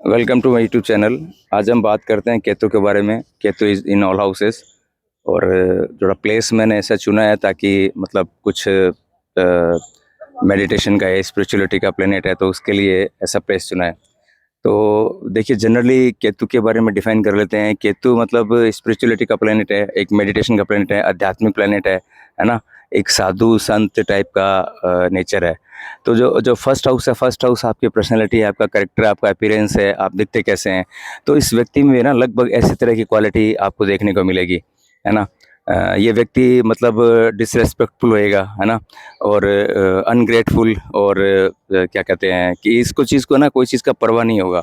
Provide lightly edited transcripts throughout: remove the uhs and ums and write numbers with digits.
Welcome to my YouTube channel. आज हम बात करते हैं केतु के बारे में। Ketu is in all houses. और थोड़ा प्लेस मैंने ऐसा चुना है ताकि मतलब कुछ मेडिटेशन का है, स्पिरिचुअलिटी का प्लेनेट है, तो उसके लिए ऐसा प्लेस चुना है। तो देखिए, जनरली केतु के बारे में डिफाइन कर लेते हैं। केतु मतलब स्पिरिचुअलिटी का प्लेनेट है, एक मेडिटेशन का प्लेनेट है, आध्यात्मिक प्लेनेट है ना। एक साधु संत टाइप का नेचर है। तो जो जो फर्स्ट हाउस है, फर्स्ट हाउस आपकी पर्सनैलिटी है, आपका कैरेक्टर, आपका अपीयरेंस है, आप दिखते कैसे हैं। तो इस व्यक्ति में ना लगभग ऐसी तरह की क्वालिटी आपको देखने को मिलेगी, है ना। ये व्यक्ति मतलब डिसरेस्पेक्टफुल होएगा, है ना। और अनग्रेटफुल, और क्या कहते हैं कि इसको चीज़ को ना कोई चीज़ का परवाह नहीं होगा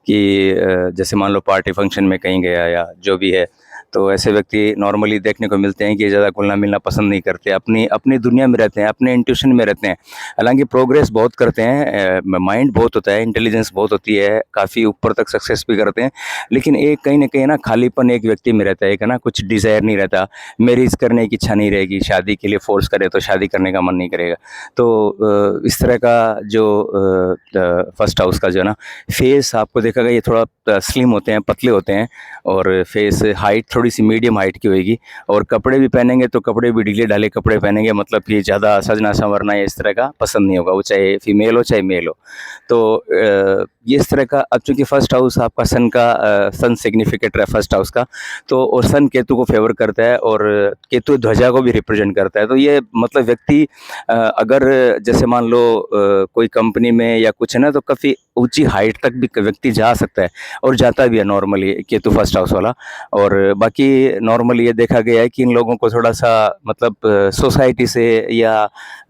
कि जैसे मान लो पार्टी फंक्शन में कहीं गया या जो भी है, तो ऐसे व्यक्ति नॉर्मली देखने को मिलते हैं कि ज़्यादा घुलना मिलना पसंद नहीं करते, अपनी अपनी दुनिया में रहते हैं, अपने इंट्यूशन में रहते हैं। हालांकि प्रोग्रेस बहुत करते हैं, माइंड बहुत होता है, इंटेलिजेंस बहुत होती है, काफ़ी ऊपर तक सक्सेस भी करते हैं। लेकिन एक कहीं ना कहीं ना खालीपन एक व्यक्ति में रहता है, एक है ना, कुछ डिज़ायर नहीं रहता। मैरिज करने की इच्छा नहीं रहेगी, शादी के लिए फोर्स करे तो शादी करने का मन नहीं करेगा। तो इस तरह का जो फर्स्ट हाउस का जो है ना फेस आपको देखा गया, ये थोड़ा स्लिम होते हैं, पतले होते हैं। और फेस हाइट थोड़ी सी मीडियम हाइट की होगी। और कपड़े भी पहनेंगे तो कपड़े भी ढीले ढाले कपड़े पहनेंगे, मतलब कि ज़्यादा सजना संवरना या इस तरह का पसंद नहीं होगा, वो चाहे फीमेल हो चाहे मेल हो। तो ये इस तरह का, अब चूंकि फर्स्ट हाउस आपका सन का सन सिग्निफिकेटर है फर्स्ट हाउस का, तो और सन केतु को फेवर करता है, और केतु ध्वजा को भी रिप्रेजेंट करता है। तो ये मतलब व्यक्ति अगर जैसे मान लो कोई कंपनी में या कुछ है ना, तो काफ़ी ऊंची हाइट तक भी व्यक्ति जा सकता है, और जाता भी है नॉर्मली केतु फर्स्ट हाउस वाला। और बाकी नॉर्मली ये देखा गया है कि इन लोगों को थोड़ा सा मतलब सोसाइटी से या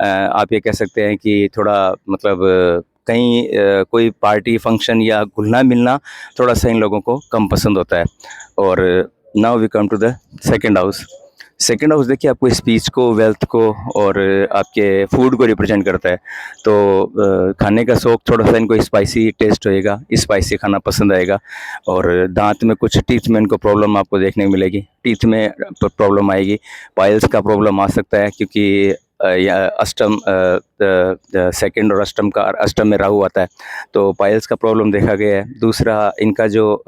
आप ये कह सकते हैं कि थोड़ा मतलब कहीं कोई पार्टी फंक्शन या घुलना मिलना थोड़ा सा इन लोगों को कम पसंद होता है। और now we come to the second house. Second house देखिए आपको स्पीच को, वेल्थ को, और आपके फूड को रिप्रेजेंट करता है। तो खाने का शौक, थोड़ा सा इनको स्पाइसी टेस्ट होएगा, स्पाइसी खाना पसंद आएगा। और दांत में कुछ, टीथ में इनको प्रॉब्लम आपको देखने को मिलेगी, टीथ में प्रॉब्लम आएगी। पाइल्स का प्रॉब्लम आ सकता है, क्योंकि या अष्टम सेकंड और अष्टम का, अष्टम में राहु आता है, तो पाइल्स का प्रॉब्लम देखा गया है। दूसरा, इनका जो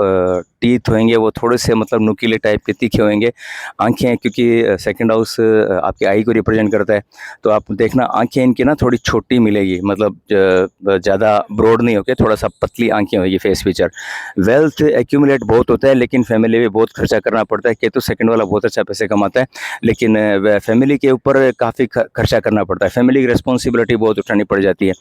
टीथ होंगे वो थोड़े से मतलब नुकीले टाइप के, तीखे होंगे। आंखें, क्योंकि सेकंड हाउस आपके आई को रिप्रेजेंट करता है, तो आप देखना आंखें इनकी ना थोड़ी छोटी मिलेगी, मतलब ज़्यादा ब्रॉड नहीं होके, थोड़ा सा पतली आंखें होगी, फेस फीचर। वेल्थ एक्यूमुलेट बहुत होता है, लेकिन फैमिली में बहुत खर्चा करना पड़ता है। केतु सेकंड वाला बहुत अच्छा पैसे कमाता है, लेकिन फैमिली के ऊपर काफ़ी खर्चा करना पड़ता है, फैमिली की रिस्पॉन्सिबिलिटी बहुत उठानी पड़ जाती है,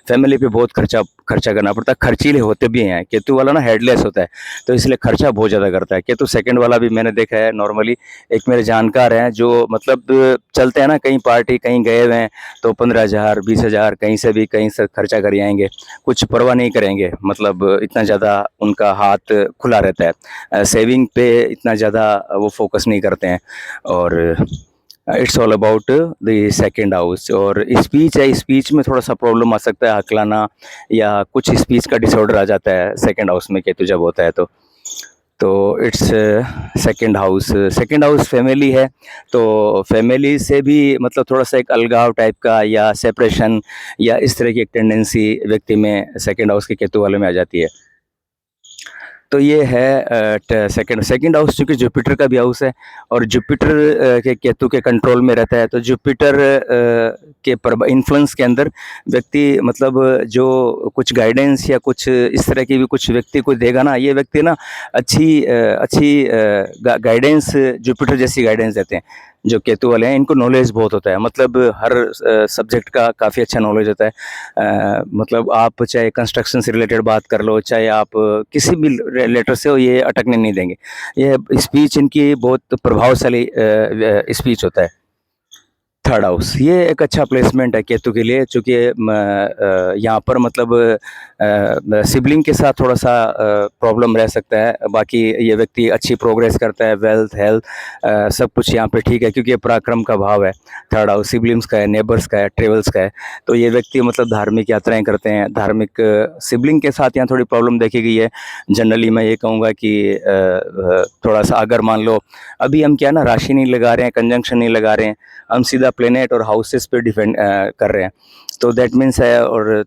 फैमिली पे बहुत खर्चा खर्चा करना पड़ता है। खर्चीले होते भी हैं, केतु वाला ना हेडलेस होता है, तो इसलिए खर्चा बहुत ज़्यादा करता है। केतु सेकंड वाला भी मैंने देखा है नॉर्मली। एक मेरे जानकार हैं जो मतलब चलते हैं ना, कहीं पार्टी कहीं गए हुए हैं, तो 15,000 20,000 कहीं से भी कहीं से खर्चा कर आएंगे, कुछ परवाह नहीं करेंगे, मतलब इतना ज़्यादा उनका हाथ खुला रहता है, सेविंग पे इतना ज़्यादा वो फोकस नहीं करते हैं। और it's all about the second house. और स्पीच है, स्पीच में थोड़ा सा प्रॉब्लम आ सकता है, हकलाना या कुछ स्पीच का डिसऑर्डर आ जाता है सेकंड हाउस में केतु जब होता है। तो it's second house, second house family है, तो फैमिली से भी मतलब थोड़ा सा एक अलगाव टाइप का या सेपरेशन या इस तरह की एक टेंडेंसी व्यक्ति में सेकंड हाउस के केतु वाले में आ जाती है। तो ये है सेकंड सेकंड हाउस, चूँकि जुपिटर का भी हाउस है, और जुपिटर के केतु के कंट्रोल में रहता है, तो जुपिटर के इन्फ्लुएंस के अंदर व्यक्ति मतलब जो कुछ गाइडेंस या कुछ इस तरह की भी कुछ व्यक्ति को देगा ना, ये व्यक्ति ना अच्छी गाइडेंस, जुपिटर जैसी गाइडेंस देते हैं। जो केतु वाले हैं इनको नॉलेज बहुत होता है, मतलब हर सब्जेक्ट का काफ़ी अच्छा नॉलेज होता है। मतलब आप चाहे कंस्ट्रक्शन से रिलेटेड बात कर लो, चाहे आप किसी भी रिलेटेड से हो, ये अटकने नहीं देंगे। ये स्पीच इनकी बहुत प्रभावशाली स्पीच होता है। थर्ड हाउस, ये एक अच्छा प्लेसमेंट है केतु के लिए, चूँकि यहाँ पर मतलब सिबलिंग के साथ थोड़ा सा प्रॉब्लम रह सकता है। बाकी ये व्यक्ति अच्छी प्रोग्रेस करता है, वेल्थ, हेल्थ, सब कुछ यहाँ पे ठीक है, क्योंकि ये पराक्रम का भाव है। थर्ड हाउस सिबलिंग्स का है, नेबर्स का है, ट्रेवल्स का है। तो ये व्यक्ति मतलब धार्मिक यात्राएं करते हैं, धार्मिक सिबलिंग के साथ यहाँ थोड़ी प्रॉब्लम देखी गई है। जनरली मैं ये कहूँगा कि थोड़ा सा, अगर मान लो अभी हम क्या ना राशि नहीं लगा रहे हैं, कंजंक्शन नहीं लगा रहे हैं, हम सीधा प्लेनेट और हाउसेस पे डिपेंड कर रहे हैं, तो दैट मीन्स है। और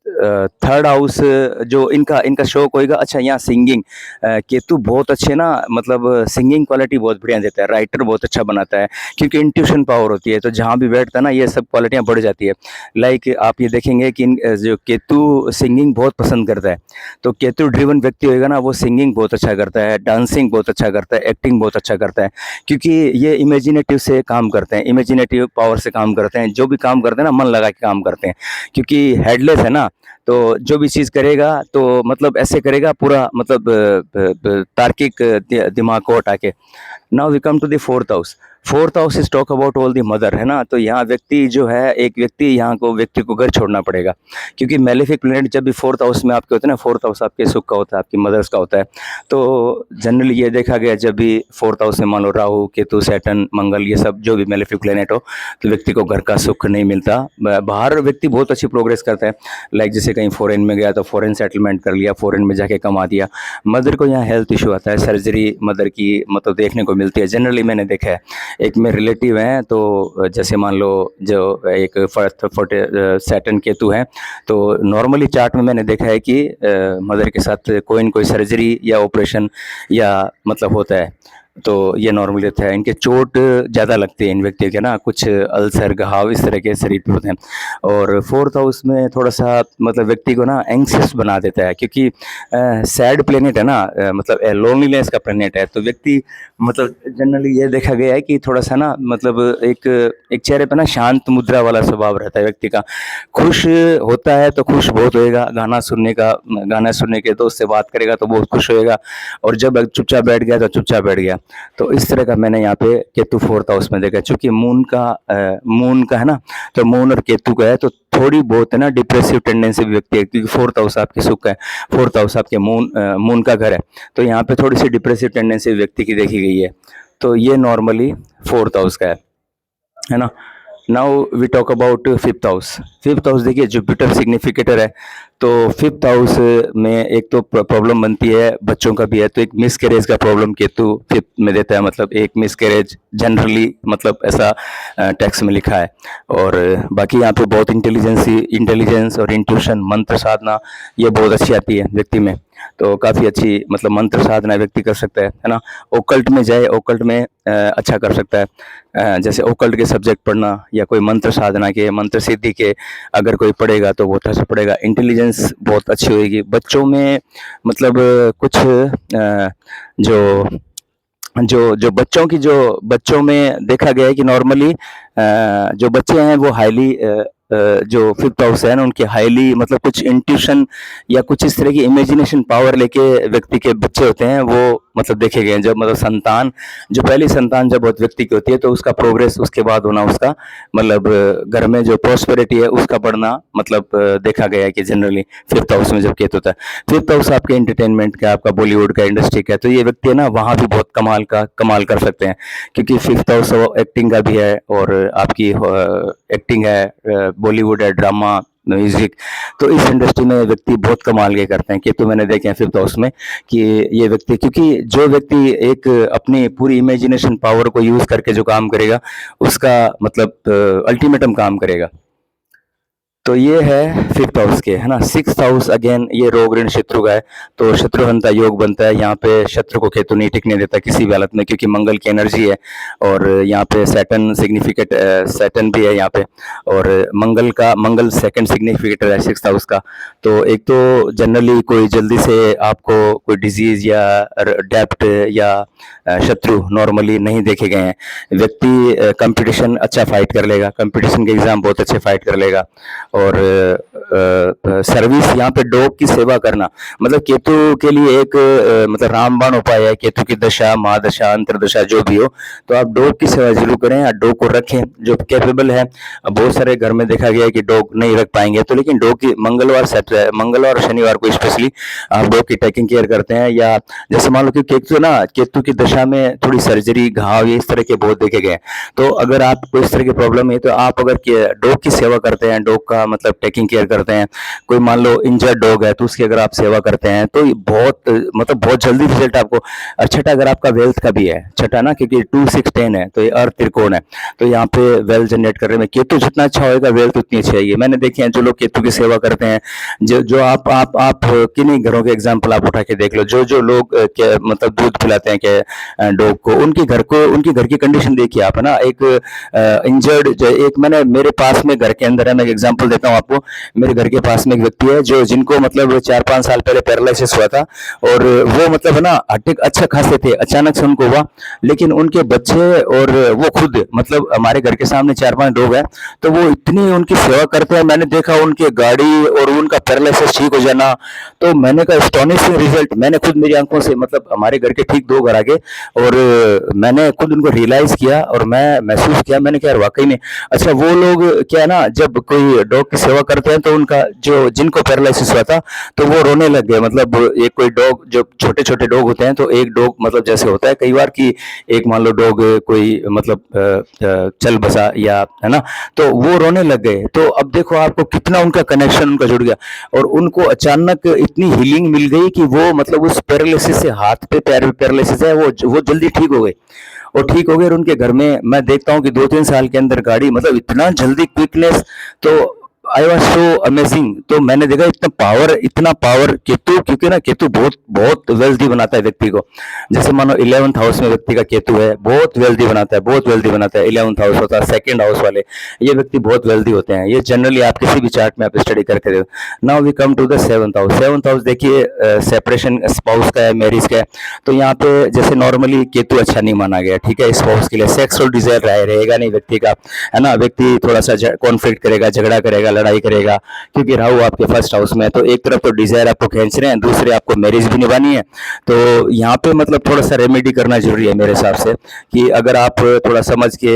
थर्ड हाउस जो इनका इनका शौक होएगा। अच्छा, यहाँ सिंगिंग, केतु बहुत अच्छे ना, मतलब सिंगिंग क्वालिटी बहुत बढ़िया देता है, राइटर बहुत अच्छा बनाता है, क्योंकि इंट्यूशन पावर होती है, तो जहाँ भी बैठता है ना ये सब क्वालिटियाँ बढ़ जाती है। लाइक आप ये देखेंगे कि जो केतु सिंगिंग बहुत पसंद करता है, तो केतु ड्रिवन व्यक्ति होएगा ना, वो सिंगिंग बहुत अच्छा करता है, डांसिंग बहुत अच्छा करता है, एक्टिंग बहुत अच्छा करता है, क्योंकि ये इमेजिनेटिव से काम करते हैं, इमेजिनेटिव पावर से काम करते हैं, जो भी काम करते हैं ना मन लगा के काम करते हैं, क्योंकि हेडलेस है ना, तो जो भी चीज़ करेगा तो मतलब ऐसे करेगा पूरा, मतलब तार्किक दिमाग को हटा के। Now we come to the fourth house. Fourth house is talk about all the mother, है ना, तो यहाँ व्यक्ति जो है, एक व्यक्ति यहाँ को व्यक्ति को घर छोड़ना पड़ेगा, क्योंकि मेलेफिक प्लैनेट जब भी फोर्थ हाउस में आपके होते हैं ना, फोर्थ हाउस आपके सुख का होता है, आपकी मदर्स का होता है, तो जनरली ये देखा गया जब भी फोर्थ हाउस में मान लो राहु, केतु, सैटर्न, मंगल, ये सब जो भी मेलेफिक प्लैनेट हो, तो व्यक्ति को घर का सुख नहीं मिलता। बाहर व्यक्ति बहुत अच्छी प्रोग्रेस करता है, लाइक जैसे कहीं फॉरेन में गया तो फॉरेन सेटलमेंट कर लिया, फॉरेन में जाके कमा दिया। मदर को यहाँ हेल्थ इशू आता है, सर्जरी मदर की मतलब देखने को मिलती है, जनरली मैंने देखा है। एक मेरे रिलेटिव हैं, तो जैसे मान लो जो एक सैटर्न केतु है, तो नॉर्मली चार्ट में मैंने देखा है कि मदर के साथ कोई न कोई सर्जरी या ऑपरेशन या मतलब होता है, तो ये नॉर्मली होता है। इनके चोट ज़्यादा लगती है इन व्यक्तियों के ना, कुछ अल्सर, घाव इस तरह के शरीर पे होते हैं। और फोर्थ हाउस में थोड़ा सा मतलब व्यक्ति को ना एंग्सियस बना देता है, क्योंकि सैड प्लेनेट है ना, मतलब लोनलीनेस का प्लेनेट है, तो व्यक्ति मतलब जनरली ये देखा गया है कि थोड़ा सा ना मतलब एक एक चेहरे पे ना शांत मुद्रा वाला स्वभाव रहता है व्यक्ति का। खुश होता है तो खुश बहुत होएगा, गाना सुनने के दोस्त से बात करेगा तो बहुत खुश होएगा, और जब चुपचाप बैठ गया तो चुपचाप बैठ गया। तो इस तरह का मैंने यहाँ पे केतु फोर्थ हाउस में देखा, चूंकि मून का है ना, तो मून और केतु का है, तो थोड़ी बहुत है ना डिप्रेसिव टेंडेंसी भी व्यक्ति है, क्योंकि फोर्थ हाउस आपके सुख का है, फोर्थ हाउस आपके मून का घर है, तो यहाँ पे थोड़ी सी डिप्रेसिव टेंडेंसी व्यक्ति की देखी गई है। तो ये नॉर्मली फोर्थ हाउस का है ना। Now we talk about fifth house. Fifth house देखिए जुपिटर सिग्निफिकेटर है, तो फिफ्थ हाउस में एक तो प्रॉब्लम बनती है, बच्चों का भी है, तो एक मिसकैरेज का प्रॉब्लम केतु फिफ्थ में देता है, मतलब एक मिसकैरेज जनरली, मतलब ऐसा टेक्स्ट में लिखा है। और बाकी यहाँ पे बहुत इंटेलिजेंस और इंट्यूशन, मंत्र साधना ये बहुत अच्छी आती है व्यक्ति में, तो काफ़ी अच्छी मतलब मंत्र साधना व्यक्ति कर सकता है ना। ओकल्ट में जाए, ओकल्ट में अच्छा कर सकता है, जैसे ओकल्ट के सब्जेक्ट पढ़ना या कोई मंत्र साधना के, मंत्र सिद्धि के अगर कोई पढ़ेगा तो बहुत अच्छा पढ़ेगा, इंटेलिजेंस बहुत अच्छी होएगी बच्चों में। मतलब कुछ जो जो जो बच्चों में देखा गया है कि नॉर्मली जो बच्चे हैं वो हाईली जो फिफ्थ हाउस है ना, उनके हाईली मतलब कुछ इंट्यूशन या कुछ इस तरह की इमेजिनेशन पावर लेके व्यक्ति के बच्चे होते हैं, वो मतलब देखे गए हैं। जब मतलब संतान, जो पहली संतान जब बहुत व्यक्ति की होती है, तो उसका प्रोग्रेस उसके बाद होना, उसका मतलब घर में जो प्रॉस्पेरिटी है उसका बढ़ना, मतलब देखा गया है कि जनरली फिफ्थ हाउस में जब केतु होता है। फिफ्थ हाउस आपके एंटरटेनमेंट का, आपका बॉलीवुड का, इंडस्ट्री का, तो ये व्यक्ति है ना वहाँ भी बहुत कमाल कर सकते हैं, क्योंकि फिफ्थ हाउस एक्टिंग का भी है, और आपकी एक्टिंग है, बॉलीवुड है, ड्रामा, म्यूजिक, तो इस इंडस्ट्री में व्यक्ति बहुत कमाल के करते हैं। केतु मैंने देखे हैं फिफ्थ हाउस में कि ये व्यक्ति, क्योंकि जो व्यक्ति एक अपनी पूरी इमेजिनेशन पावर को यूज करके जो काम करेगा, उसका मतलब अल्टीमेटम काम करेगा। तो ये है फिफ्थ हाउस के, है ना। सिक्स्थ हाउस अगेन ये रोग ऋण शत्रु का है, तो शत्रुहंता योग बनता है। यहाँ पे शत्रु को केतु नहीं टिकने देता किसी भी हालत में, क्योंकि मंगल की एनर्जी है, और यहाँ पे सैटर्न सिग्निफिकेट, सैटर्न भी है यहाँ पे, और मंगल सेकंड सिग्निफिकेटर है सिक्स्थ हाउस का। तो एक तो जनरली कोई जल्दी से आपको कोई डिजीज या डेप्ट या शत्रु नॉर्मली नहीं देखे गए हैं। व्यक्ति कंपटीशन अच्छा फाइट कर लेगा, कंपटीशन के एग्जाम बहुत अच्छे फाइट कर लेगा। और सर्विस, यहाँ पे डॉग की सेवा करना, मतलब केतु के लिए एक मतलब रामबाण उपाय है। केतु की दशा, महादशा, अंतरदशा जो भी हो, तो आप डॉग की सेवा जरूर करें, या डॉग को रखें जो कैपेबल है। बहुत सारे घर में देखा गया है कि डॉग नहीं रख पाएंगे, तो लेकिन डॉग की मंगलवार और शनिवार को स्पेशली आप डॉग की टेकिंग केयर करते हैं। या जैसे मान लो कि केतु की दशा में थोड़ी सर्जरी, घाव, ये इस तरह के बहुत देखे गए, तो अगर आपको इस तरह की प्रॉब्लम है, तो आप अगर डॉग की सेवा करते हैं, डॉग का उसका मतलब टेकिंग केयर करते हैं, कोई मान लो इंजर्ड डॉग है तो उसकी अगर आप सेवा करते हैं तो ये बहुत मतलब बहुत जल्दी रिजल्ट आपको। और छठा, अगर आपका वेल्थ का भी है, छठा ना, क्योंकि 2 6 10 है तो ये अर्थ त्रिकोण है, तो यहाँ पे वेल्थ जनरेट करने में केतु जितना अच्छा होगा वेल्थ उतनी अच्छी आएगी। मैंने देखे हैं जो लोग केतु की सेवा करते हैं, जो जो आप किन्हीं घरों के एग्जाम्पल आप उठा के देख लो, जो जो लोग मतलब दूध पिलाते हैं के डॉग को, उनके घर की कंडीशन देखिए आप, है ना। एक इंजर्ड, एक मैंने मेरे पास में घर के अंदर है, मैं एक एग्जांपल देता हूँ आपको। मेरे घर के पास में एक व्यक्ति है जो जिनको मतलब 4-5 साल पहले पैरालिसिस हुआ था, और वो मतलब है ना हटिक अच्छा खासे थे, अचानक से उनको हुआ, लेकिन उनके बच्चे और वो खुद मतलब हमारे घर के सामने 4-5 लोग हैं, तो वो इतनी उनकी सेवा करते हैं। मैंने देखा उनकी गाड़ी और उनका पैरालिसिस ठीक हो जाना, तो मैंने कहा एस्टोनिशिंग रिजल्ट, मैंने खुद मेरी आंखों से मतलब हमारे घर के ठीक 2 घर आगे, और मैंने खुद उनको रियलाइज किया और मैं महसूस किया, मैंने कहा यार वाकई में अच्छा वो लोग क्या है ना, जब कोई डॉग की सेवा करते हैं तो उनका जो जिनको पैरालिसिस हुआ था तो वो रोने लग गए। मतलब एक कोई डॉग, जो छोटे छोटे डॉग होते हैं, तो एक डॉग मतलब जैसे होता है कई बार कि एक मान लो डॉग कोई मतलब चल बसा या, है ना, तो वो रोने लग गए। तो अब देखो आपको कितना उनका कनेक्शन उनका जुड़ गया, और उनको अचानक इतनी हीलिंग मिल गई कि वो मतलब उस पैरालिसिस से, हाथ पे पैर पैरालिसिस है, वो जल्दी ठीक हो गए, और ठीक हो गए। और उनके घर में मैं देखता हूँ कि 2-3 साल के अंदर गाड़ी, मतलब इतना जल्दी क्विकनेस, तो आई वाज सो अमेजिंग। तो मैंने देखा इतना पावर केतु, क्योंकि ना केतु बहुत बहुत वेल्दी बनाता है व्यक्ति को। जैसे मानो 11th हाउस में व्यक्ति का केतु है, बहुत वेल्दी बनाता है, बहुत वेल्दी बनाता है। 11th हाउस होता है, सेकंड हाउस वाले ये व्यक्ति बहुत वेल्दी होते हैं। ये जनरली आप किसी भी चार्ट में आप स्टडी करके देखो। Now we come to the 7th house. 7th house देखिए सेपरेशन स्पाउस का है, मैरिज का है। तो यहाँ पे जैसे नॉर्मली केतु अच्छा नहीं माना गया, ठीक है, स्पाउस के लिए सेक्सुअल डिजायर रहेगा नहीं व्यक्ति का, है ना। व्यक्ति थोड़ा सा कॉन्फ्लिक्ट करेगा, झगड़ा करेगा, लड़ाई करेगा, क्योंकि राहु आपके फर्स्ट हाउस में है। तो एक तरफ तो डिजायर आपको खींच रहे हैं, दूसरे आपको मैरिज भी निभानी है। तो यहाँ पे मतलब थोड़ा सा रेमेडी करना जरूरी है मेरे हिसाब से, कि अगर आप थोड़ा समझ के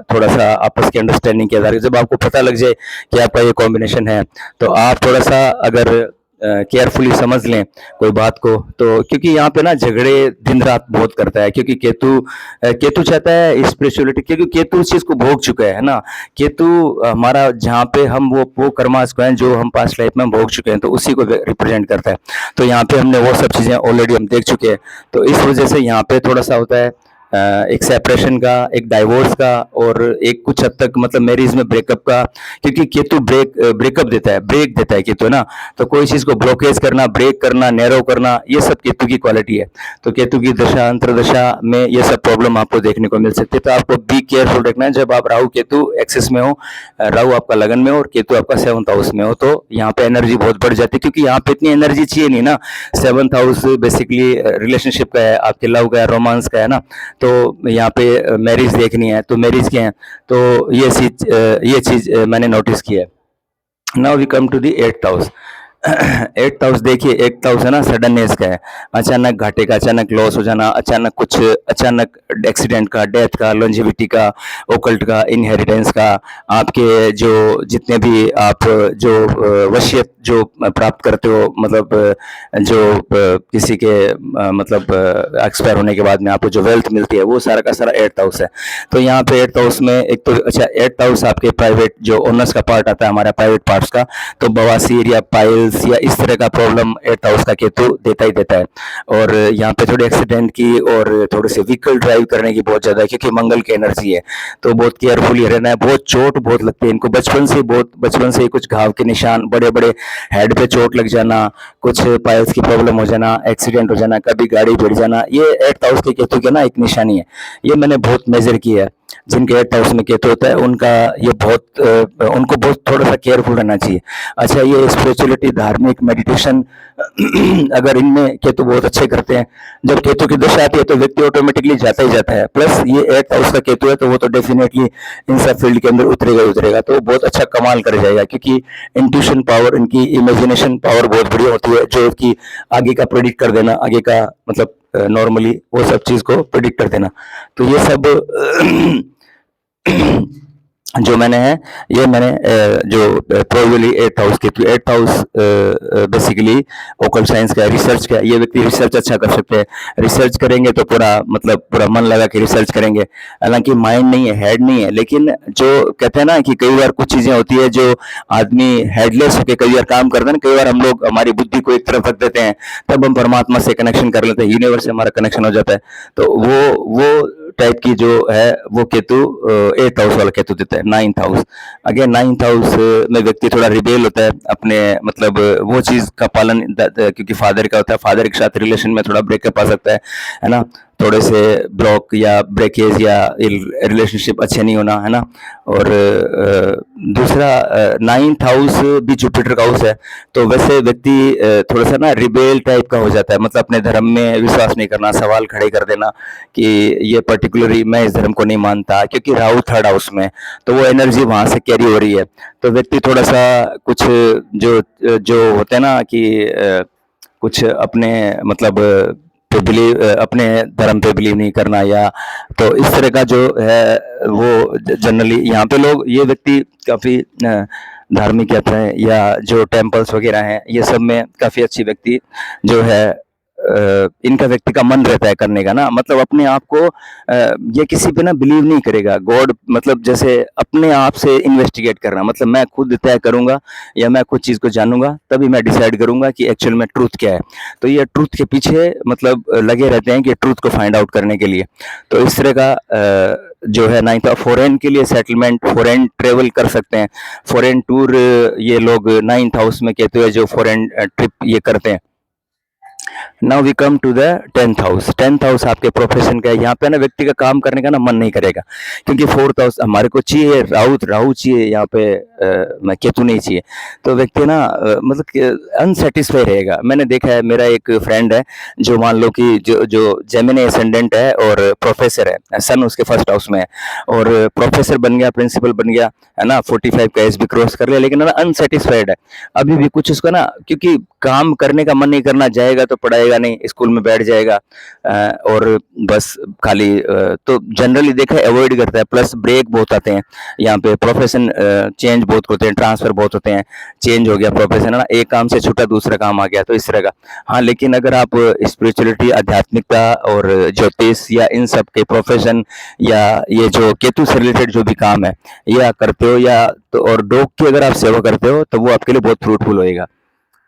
थोड़ा सा आपस की अंडरस्टैंडिंग के आधार, जब आपको पता लग जाए कि आपका ये कॉम्बिनेशन है, तो आप थोड़ा सा अगर केयरफुली समझ लें कोई बात को, तो क्योंकि यहाँ पे ना झगड़े दिन रात बहुत करता है, क्योंकि केतु चाहता है स्पिरिचुअलिटी, क्योंकि केतु उस चीज को भोग चुका है ना। केतु हमारा जहाँ पे हम वो कर्मास को हैं जो हम पास्ट लाइफ में भोग चुके हैं, तो उसी को रिप्रेजेंट करता है। तो यहाँ पे हमने वो सब चीजें ऑलरेडी हम देख चुके हैं, तो इस वजह से यहाँ पे थोड़ा सा होता है एक सेपरेशन का, एक डाइवोर्स का, और एक कुछ हद तक मतलब मैरिज में ब्रेकअप का, क्योंकि केतु ब्रेकअप देता है, ब्रेक देता है केतु, ना। तो कोई चीज को ब्लॉकेज करना, ब्रेक करना, नैरो करना, ये सब केतु की क्वालिटी है। तो केतु की दशा अंतरदशा में ये सब प्रॉब्लम आपको देखने को मिल सकती है। तो आपको बी केयरफुल रखना है जब आप राहु केतु एक्सेस में हो, राहु आपका लगन में हो और केतु आपका 7th हाउस में हो, तो यहाँ पे एनर्जी बहुत बढ़ जाती है, क्योंकि यहाँ पे इतनी एनर्जी चाहिए नहीं ना। 7th हाउस बेसिकली रिलेशनशिप का है, आपके लव का है, रोमांस का है ना। तो यहाँ पे मैरिज देखनी है तो मैरिज के हैं, तो ये चीज मैंने नोटिस किया है। Now we come to the 8th house. 8th house देखिए, 8th हाउस है ना सडननेस का है, अचानक घाटे का, अचानक लॉस हो जाना, अचानक एक्सीडेंट का, डेथ का, लॉन्जेविटी का, ओकल्ट का, इनहेरिटेंस का, आपके जो जितने भी आप जो वसीयत जो प्राप्त करते हो, मतलब जो किसी के मतलब एक्सपायर होने के बाद में आपको जो वेल्थ मिलती है, वो सारा का सारा 8th हाउस है। तो यहाँ पे 8th हाउस में एक तो अच्छा 8th हाउस आपके प्राइवेट जो ओनर्स का पार्ट आता है, हमारा प्राइवेट पार्ट्स का, तो बवासीर या पाइल्स या इस तरह का प्रॉब्लम 8th हाउस का केतु देता ही देता है। और यहाँ पे थोड़े एक्सीडेंट की और थोड़े से व्हीकल ड्राइव करने की बहुत ज्यादा है, क्योंकि मंगल की एनर्जी है, तो बहुत केयरफुली रहना है। बहुत चोट बहुत लगती है इनको, बचपन से ही कुछ घाव के निशान, बड़े बड़े हेड पे चोट लग जाना, कुछ पाइल्स की प्रॉब्लम हो जाना, एक्सीडेंट हो जाना, कभी गाड़ी भिड़ जाना, ये 8th हाउस के केतु की ना एक निशानी है। ये मैंने बहुत मेजर किया है। जिनके 8th हाउस में केतु होता है उनका ये उनको बहुत थोड़ा सा केयरफुल रहना चाहिए। अच्छा, ये स्पिरिचुअलिटी, धार्मिक, मेडिटेशन अगर इनमें केतु बहुत अच्छे करते हैं, जब केतु की दशा आती है तो व्यक्ति ऑटोमेटिकली जाता ही जाता है। प्लस ये 8th हाउस का केतु है, तो वो तो डेफिनेटली इन सब फील्ड के अंदर उतरेगा, तो बहुत अच्छा कमाल कर जाएगा, क्योंकि इंट्यूशन पावर, इनकी इमेजिनेशन पावर बहुत बढ़िया होती है, जो कि आगे का प्रेडिक्ट कर देना, आगे का मतलब नॉर्मली वो सब चीज को प्रेडिक्ट कर देना। तो ये सब जो मैंने है, ये मैंने जो प्रोबेबली 8th हाउस के through, 8th house basically occult science का, रिसर्च का, ये व्यक्ति रिसर्च अच्छा कर सकते हैं। रिसर्च करेंगे तो पूरा मतलब पूरा मन लगा के रिसर्च करेंगे। हालांकि माइंड नहीं है, हेड नहीं है, लेकिन जो कहते हैं ना कि कई बार कुछ चीजें होती है जो आदमी हेडलेस होकर कई बार काम करता है ना, कई बार हम लोग हमारी बुद्धि को एक तरफ रख देते हैं, तब हम परमात्मा से कनेक्शन कर लेते हैं, यूनिवर्स से हमारा कनेक्शन हो जाता है। तो वो टाइप की जो है वो केतु 8th हाउस वाला केतु देता है। 9th house, again 9th house में व्यक्ति थोड़ा रिबेल होता है अपने, मतलब वो चीज का पालन क्योंकि फादर का होता है, फादर के साथ रिलेशन में थोड़ा ब्रेकअप आ सकता है ना, थोड़े से ब्लॉक या ब्रेकेज या रिलेशनशिप अच्छे नहीं होना, है ना। और दूसरा 9th हाउस भी जुपिटर का हाउस है, तो वैसे व्यक्ति थोड़ा सा ना रिबेल टाइप का हो जाता है, मतलब अपने धर्म में विश्वास नहीं करना, सवाल खड़े कर देना कि ये पर्टिकुलरली मैं इस धर्म को नहीं मानता, क्योंकि राहु 3rd हाउस में, तो वो एनर्जी वहां से कैरी हो रही है। तो व्यक्ति थोड़ा सा कुछ जो जो होते हैं ना कि कुछ अपने मतलब पे बिलीव, अपने धर्म पे बिलीव नहीं करना, या तो इस तरह का जो है वो जनरली यहाँ पे लोग, ये व्यक्ति काफी धार्मिक यात्रा है या जो टेम्पल्स वगैरह हैं, ये सब में काफी अच्छी व्यक्ति जो है इनका व्यक्ति का मन रहता है करने का ना, मतलब अपने आप को ये किसी पे ना बिलीव नहीं करेगा, गॉड मतलब जैसे अपने आप से इन्वेस्टिगेट करना, मतलब मैं खुद तय करूंगा या मैं कुछ चीज को जानूंगा तभी मैं डिसाइड करूंगा कि एक्चुअल में ट्रूथ क्या है। तो ये ट्रूथ के पीछे मतलब लगे रहते हैं कि ट्रूथ को फाइंड आउट करने के लिए। तो इस तरह का जो है 9th, फॉरेन के लिए सेटलमेंट, फॉरेन ट्रेवल कर सकते हैं, फॉरेन टूर, ये लोग 9th हाउस में कहते हुए जो फॉरेन ट्रिप ये करते हैं। Now we come to the 10th house. 10th house आपके प्रोफेशन का है, यहाँ पे ना व्यक्ति का काम करने का ना मन नहीं करेगा, क्योंकि 4th हाउस हमारे को चाहिए, राहु राहु चाहिए यहाँ पे, मैं केतु नहीं चाहिए। तो व्यक्ति ना मतलब अनसेटिस्फाई रहेगा। मैंने देखा है, मेरा एक फ्रेंड है जो मान लो कि जो जो जेमिनी एसेंडेंट है और प्रोफेसर है, सन उसके 1st हाउस में है, और प्रोफेसर बन गया, प्रिंसिपल बन गया, है ना, 45 का एज भी क्रॉस कर लिया, लेकिन ना अनसेटिस्फाइड है अभी भी कुछ उसका ना, क्योंकि काम करने का मन नहीं करना, जाएगा तो पढ़ाएगा नहीं, स्कूल में बैठ जाएगा और बस खाली तो जनरली देखा है अवॉइड करता है। प्लस ब्रेक बहुत आते हैं यहाँ पे, प्रोफेशन चेंज बहुत होते हैं, ट्रांसफर बहुत होते हैं, चेंज हो गया प्रोफेशन, है ना, एक काम से छूटा दूसरा काम आ गया, तो इस तरह का। हाँ, लेकिन अगर आप स्पिरिचुअलिटी, आध्यात्मिकता और ज्योतिष या इन सब के प्रोफेशन या ये जो केतु से रिलेटेड जो भी काम है ये आप करते हो, या तो और डॉग की अगर आप सेवा करते हो तो वो आपके लिए बहुत फ्रूटफुल होएगा।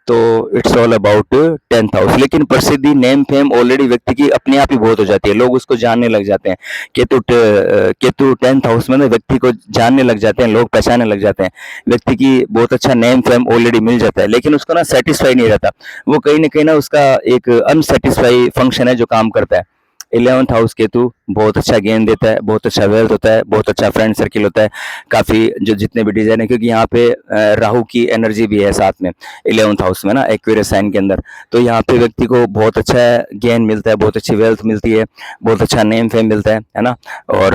तो it's all about 10th house. लेकिन प्रसिद्धि, नेम फेम ऑलरेडी व्यक्ति की अपने आप ही बहुत हो जाती है, लोग उसको जानने लग जाते हैं। केतु 10th हाउस में ना व्यक्ति को जानने लग जाते हैं, लोग पहचानने लग जाते हैं, व्यक्ति की बहुत अच्छा नेम फेम ऑलरेडी मिल जाता है, लेकिन उसको ना सेटिस्फाई नहीं रहता, वो कहीं ना उसका एक अनसेटिस्फाई फंक्शन है जो काम करता है। 11th हाउस केतु बहुत अच्छा गेन देता है, बहुत अच्छा वेल्थ होता है, बहुत अच्छा फ्रेंड सर्किल होता है, काफी जो जितने भी डिजाइन है, क्योंकि यहाँ पे राहु की एनर्जी भी है साथ में 11th हाउस में ना, एक्वेरियस साइन के अंदर। तो यहाँ पे व्यक्ति को बहुत अच्छा गेन मिलता है, बहुत अच्छी वेल्थ मिलती है, बहुत अच्छा नेम फेम मिलता है ना। और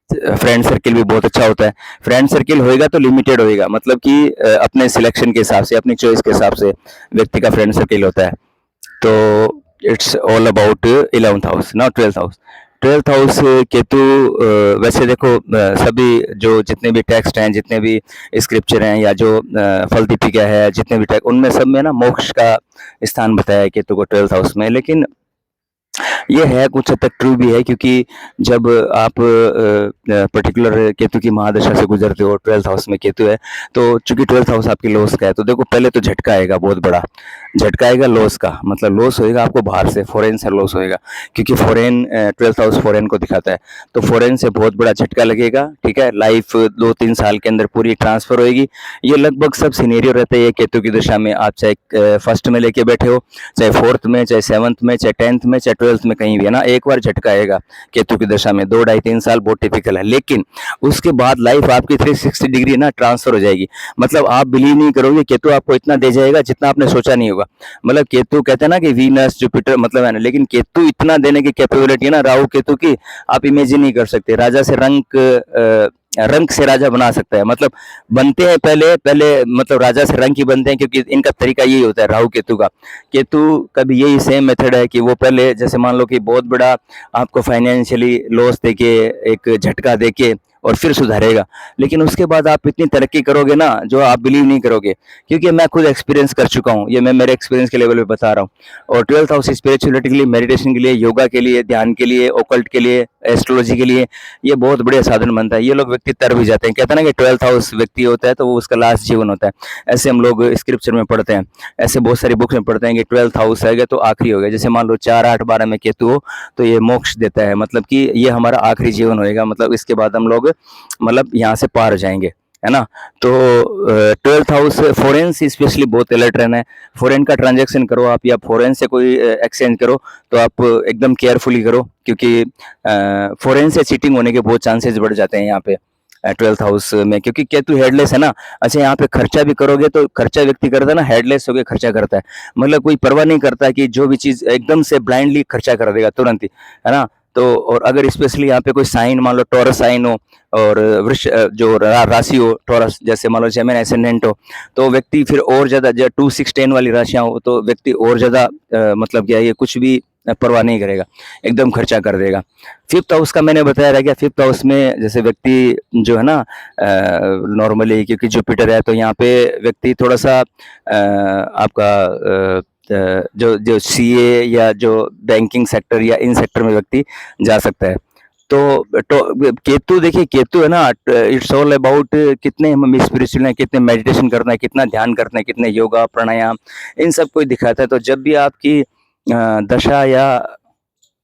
फ्रेंड सर्किल भी बहुत अच्छा होता है। फ्रेंड सर्किल होएगा तो लिमिटेड होएगा, मतलब कि अपने सिलेक्शन के हिसाब से, अपनी चॉइस के हिसाब से व्यक्ति का फ्रेंड सर्किल होता है। तो it's all about 11th house. Now 12th house. 12th house Ketu, वैसे देखो सभी जो जितने भी टेक्स्ट हैं, जितने भी स्क्रिप्चर हैं, या जो फल दीपिका है, जितने भी टेक्स्ट, उनमें सब में ना मोक्ष का स्थान बताया है केतु को 12th हाउस में। लेकिन ये है कुछ हद तक ट्रू भी है, क्योंकि जब आप पर्टिकुलर केतु की महादशा से गुजरते हो, 12th हाउस में केतु है, तो चूंकि 12th हाउस आपकी लॉस का है, तो देखो पहले तो झटका आएगा, बहुत बड़ा झटका आएगा लॉस का, मतलब लॉस होएगा आपको बाहर से, फॉरेन से लॉस होएगा, क्योंकि फॉरेन 12th हाउस फॉरेन को दिखाता है, तो फॉरेन से बहुत बड़ा झटका लगेगा। ठीक है, लाइफ 2-3 साल के अंदर पूरी ट्रांसफर होएगी। ये लगभग सब सिनेरियो रहते हैं केतु की दशा में, आप चाहे फर्स्ट में लेके बैठे हो, चाहे 4th में, चाहे 7th में, चाहे 10th में, चाहे 12th में, कहीं भी, है ना, एक बार झटका आएगा केतु की दशा में, 2-2.5-3 साल बहुत टिपिकल है। लेकिन उसके बाद लाइफ आपकी 360 डिग्री ना ट्रांसफर हो जाएगी, मतलब आप बिलीव नहीं करोगे, केतु आपको इतना दे जाएगा जितना आपने सोचा नहीं होगा। मतलब केतु कहते हैं ना कि वीनस जुपिटर मतलब है ना, लेकिन केतु इतना देने की कैपेबिलिटी है ना राहु केतु की, आप इमेजिन नहीं कर सकते। राजा से रंक से राजा बना सकता है, मतलब बनते हैं पहले पहले मतलब राजा से रंक ही बनते हैं, क्योंकि इनका तरीका यही होता है राहु केतु का। केतु का भी यही सेम मेथड है कि वो पहले जैसे मान लो कि बहुत बड़ा आपको फाइनेंशियली लॉस देके, एक झटका देके, और फिर सुधारेगा। लेकिन उसके बाद आप इतनी तरक्की करोगे ना, जो आप बिलीव नहीं करोगे, क्योंकि मैं खुद एक्सपीरियंस कर चुका हूँ, ये मैं मेरे एक्सपीरियंस के लेवल पे बता रहा हूँ। और 12th हाउस स्पिरिचुअलिटी के लिए, मेडिटेशन के लिए, योगा के लिए, ध्यान के लिए, ओकल्ट के लिए, एस्ट्रोलॉजी के लिए ये बहुत बढ़िया साधन बनता है। ये लोग व्यक्ति तर भी जाते हैं, कहते हैं ना कि 12th हाउस व्यक्ति होता है तो वो उसका लास्ट जीवन होता है। ऐसे हम लोग स्क्रिप्चर में पढ़ते हैं, ऐसे बहुत सारी बुक्स में पढ़ते हैं कि 12th हाउस है तो आखिरी हो गया। जैसे मान लो 4, 8, 12 में केतु हो तो ये मोक्ष देता है, मतलब कि ये हमारा आखिरी जीवन होएगा, मतलब इसके बाद हम लोग मतलब यहाँ से पार हो जाएंगे, है ना। तो 12th हाउस फॉरेन से स्पेशली बहुत अलर्ट रहना है। फॉरेन का ट्रांजैक्शन करो आप, या फॉरेन से कोई एक्सचेंज करो तो आप एकदम केयरफुली करो, क्योंकि फॉरेन से चीटिंग होने के बहुत चांसेस बढ़ जाते हैं यहाँ पे 12th हाउस में, क्योंकि केतु हेडलेस है ना। अच्छा, यहाँ पे खर्चा भी करोगे तो खर्चा व्यक्ति करता है ना, हेडलेस होकर खर्चा करता है, मतलब कोई परवाह नहीं करता कि जो भी चीज एकदम से ब्लाइंडली खर्चा कर देगा तुरंत ही, है ना। तो और अगर स्पेशली यहाँ पे कोई साइन, मान लो टॉरस साइन हो और वृष जो राशि हो टॉरस, जैसे मान लो जेमिनी एसेंडेंट हो, तो व्यक्ति फिर और ज्यादा, जब 2, 6, 10 वाली राशियां हो तो व्यक्ति और ज्यादा मतलब क्या है, ये कुछ भी परवाह नहीं करेगा, एकदम खर्चा कर देगा। 5th हाउस का मैंने बताया रह गया। 5th हाउस में जैसे व्यक्ति जो है ना, नॉर्मली क्योंकि जुपिटर है तो यहाँ पे व्यक्ति थोड़ा सा आपका जो जो सीए या जो बैंकिंग सेक्टर या इन सेक्टर में व्यक्ति जा सकता है। तो केतु देखिए, केतु है ना, इट्स ऑल अबाउट कितने हम स्पिरिचुअल हैं, कितने मेडिटेशन करना है, कितना ध्यान करना है, कितने योगा प्राणायाम इन सब को दिखाता है। तो जब भी आपकी दशा या